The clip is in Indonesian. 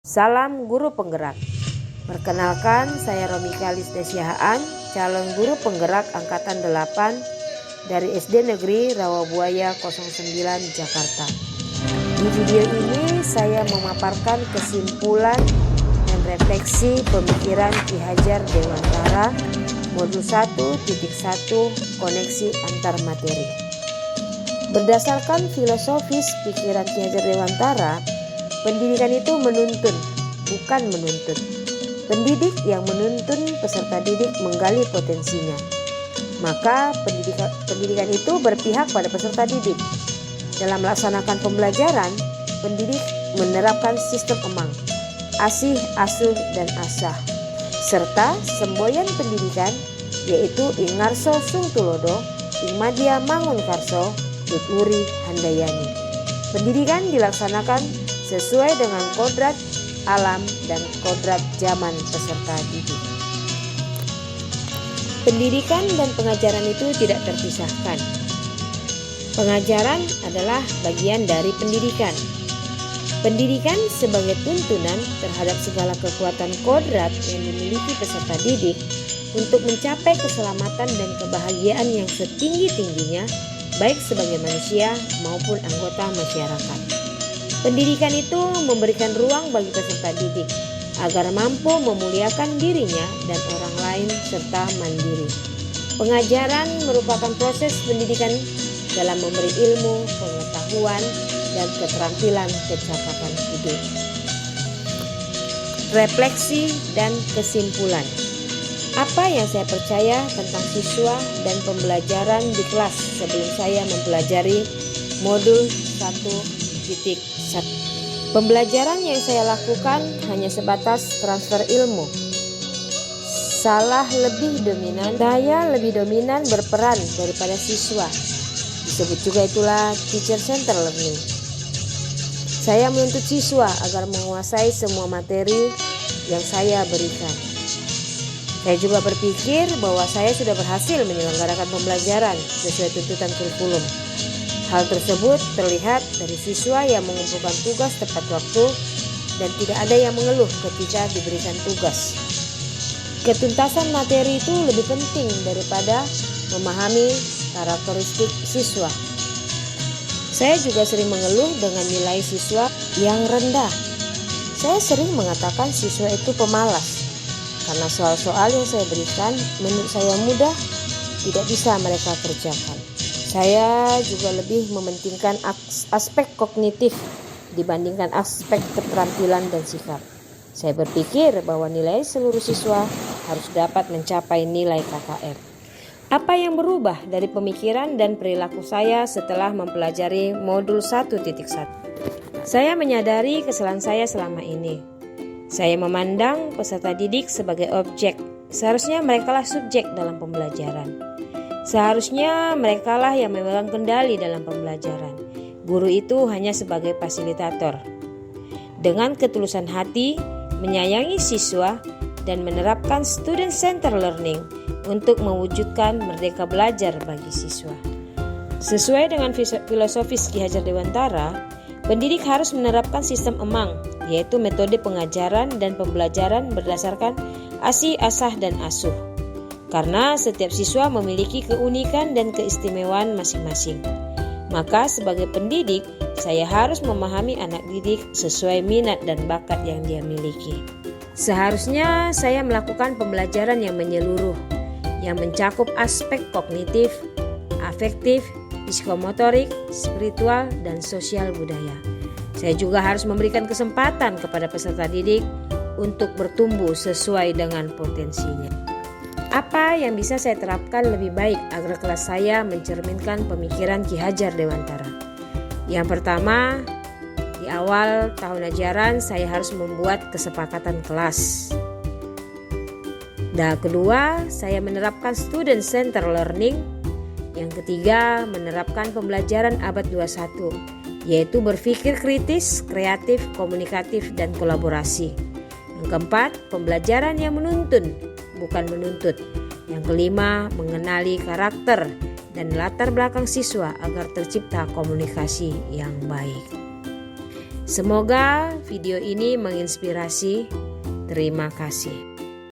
Salam Guru Penggerak. Perkenalkan, saya Romika Lisdesiahaan, calon guru penggerak angkatan 8 dari SD Negeri Rawabuaya 09 Jakarta. Di video ini saya memaparkan kesimpulan dan refleksi pemikiran Ki Hajar Dewantara modul 1.1 koneksi antar materi. Berdasarkan filosofis pikiran Ki Hajar Dewantara, pendidikan itu menuntun, bukan menuntut. Pendidik yang menuntun peserta didik menggali potensinya. Maka pendidikan itu berpihak pada peserta didik. Dalam melaksanakan pembelajaran, pendidik menerapkan sistem emang, asih, asuh, dan asah, serta semboyan pendidikan yaitu Ingarso Sungtulodo, Ingmadia Mangunkarso, Tuturi Handayani. Pendidikan dilaksanakan sesuai dengan kodrat alam dan kodrat zaman peserta didik. Pendidikan dan pengajaran itu tidak terpisahkan. Pengajaran adalah bagian dari pendidikan. Pendidikan sebagai tuntunan terhadap segala kekuatan kodrat yang dimiliki peserta didik untuk mencapai keselamatan dan kebahagiaan yang setinggi-tingginya, baik sebagai manusia maupun anggota masyarakat. Pendidikan itu memberikan ruang bagi peserta didik agar mampu memuliakan dirinya dan orang lain serta mandiri. Pengajaran merupakan proses pendidikan dalam memberi ilmu, pengetahuan, dan keterampilan kecakapan hidup. Refleksi dan kesimpulan. Apa yang saya percaya tentang siswa dan pembelajaran di kelas sebelum saya mempelajari modul 1.1. Pembelajaran yang saya lakukan hanya sebatas transfer ilmu. Saya lebih dominan berperan daripada siswa. Disebut juga itulah teacher center learning. Saya menuntut siswa agar menguasai semua materi yang saya berikan. Saya juga berpikir bahwa saya sudah berhasil menyelenggarakan pembelajaran sesuai tuntutan kurikulum. Hal tersebut terlihat dari siswa yang mengumpulkan tugas tepat waktu dan tidak ada yang mengeluh ketika diberikan tugas. Ketuntasan materi itu lebih penting daripada memahami karakteristik siswa. Saya juga sering mengeluh dengan nilai siswa yang rendah. Saya sering mengatakan siswa itu pemalas karena soal-soal yang saya berikan menurut saya mudah, tidak bisa mereka kerjakan. Saya juga lebih mementingkan aspek kognitif dibandingkan aspek keterampilan dan sikap. Saya berpikir bahwa nilai seluruh siswa harus dapat mencapai nilai KKM. Apa yang berubah dari pemikiran dan perilaku saya setelah mempelajari modul 1.1? Saya menyadari kesalahan saya selama ini. Saya memandang peserta didik sebagai objek. Seharusnya merekalah subjek dalam pembelajaran. Seharusnya merekalah yang memegang kendali dalam pembelajaran. Guru itu hanya sebagai fasilitator. Dengan ketulusan hati, menyayangi siswa, dan menerapkan student center learning untuk mewujudkan merdeka belajar bagi siswa. Sesuai dengan filosofis Ki Hajar Dewantara, pendidik harus menerapkan sistem emang, yaitu metode pengajaran dan pembelajaran berdasarkan asih, asah, dan asuh. Karena setiap siswa memiliki keunikan dan keistimewaan masing-masing. Maka sebagai pendidik, saya harus memahami anak didik sesuai minat dan bakat yang dia miliki. Seharusnya saya melakukan pembelajaran yang menyeluruh, yang mencakup aspek kognitif, afektif, psikomotorik, spiritual, dan sosial budaya. Saya juga harus memberikan kesempatan kepada peserta didik untuk bertumbuh sesuai dengan potensinya. Apa yang bisa saya terapkan lebih baik agar kelas saya mencerminkan pemikiran Ki Hajar Dewantara? Yang pertama, di awal tahun ajaran saya harus membuat kesepakatan kelas. Dan kedua, saya menerapkan student center learning. Yang ketiga, menerapkan pembelajaran abad 21, yaitu berpikir kritis, kreatif, komunikatif, dan kolaborasi. Yang keempat, pembelajaran yang menuntun, bukan menuntut. Yang kelima, mengenali karakter dan latar belakang siswa agar tercipta komunikasi yang baik. Semoga video ini menginspirasi. Terima kasih.